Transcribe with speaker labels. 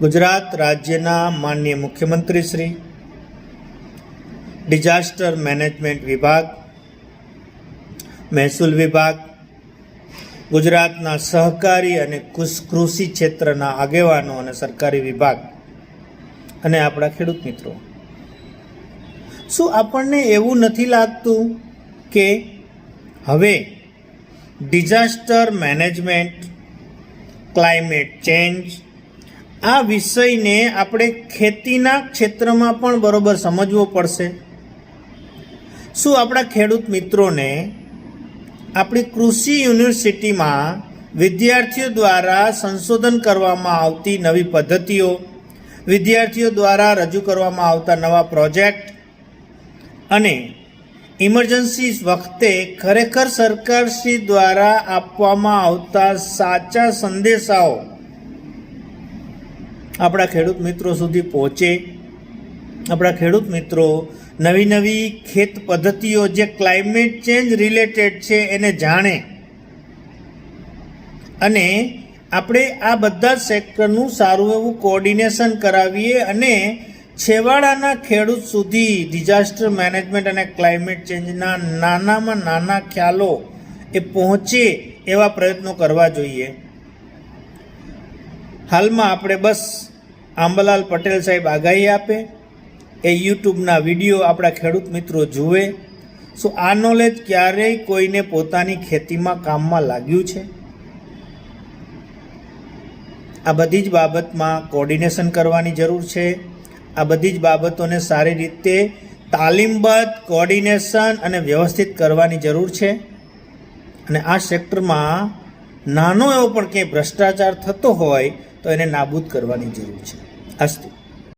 Speaker 1: ગુજરાત રાજ્યના માનનીય મુખ્યમંત્રી શ્રી, ડિઝાસ્ટર મેનેજમેન્ટ વિભાગ, મહેસૂલ વિભાગ, ગુજરાતના સહકારી અને કૃષિ ક્ષેત્રના આગેવાનો અને સરકારી વિભાગ અને આપણા ખેડૂત મિત્રો, શું આપણને એવું નથી લાગતું કે હવે ડિઝાસ્ટર મેનેજમેન્ટ, ક્લાઇમેટ ચેન્જ આ વિષયને આપણે ખેતીના ક્ષેત્રમાં પણ બરોબર સમજવો પડશે? શું આપણા ખેડૂત મિત્રોને આપણી કૃષિ યુનિવર્સિટીમાં વિદ્યાર્થીઓ દ્વારા સંશોધન કરવામાં આવતી નવી પદ્ધતિઓ, વિદ્યાર્થીઓ દ્વારા રજૂ કરવામાં આવતા નવા પ્રોજેક્ટ અને ઇમરજન્સી વખતે ખરેખર સરકારશ્રી દ્વારા આપવામાં આવતા સાચા સંદેશાઓ આપણા ખેડૂત મિત્રો સુધી પહોંચે, આપણા ખેડૂત મિત્રો નવી નવી ખેત પદ્ધતિઓ જે ક્લાઇમેટ ચેન્જ રિલેટેડ છે એને જાણે અને આપણે આ બધા સેક્ટરનું સારું એવું કોઓર્ડિનેશન કરાવીએ અને છેવાડાના ખેડૂત સુધી ડિઝાસ્ટર મેનેજમેન્ટ અને ક્લાઇમેટ ચેન્જના નાનામાં નાના ખ્યાલો એ પહોંચે એવા પ્રયત્નો કરવા જોઈએ. હાલમાં આપણે બસ આંબાલાલ પટેલ સાહેબ આગાહી આપે, એ યુટ્યુબના વિડીયો આપણા ખેડૂત મિત્રો જુએ. શું આ નોલેજ ક્યારેય કોઈને પોતાની ખેતીમાં કામમાં લાગ્યું છે? આ બધી જ બાબતમાં કોઓર્ડિનેશન કરવાની જરૂર છે. આ બધી જ બાબતોને સારી રીતે તાલીમબદ્ધ, કોઓર્ડિનેશન અને વ્યવસ્થિત કરવાની જરૂર છે. અને આ સેક્ટરમાં નાનો એવો પણ ક્યાંય ભ્રષ્ટાચાર થતો હોય તો એને નાબૂદ કરવાની જરૂર છે. અસ્તુ.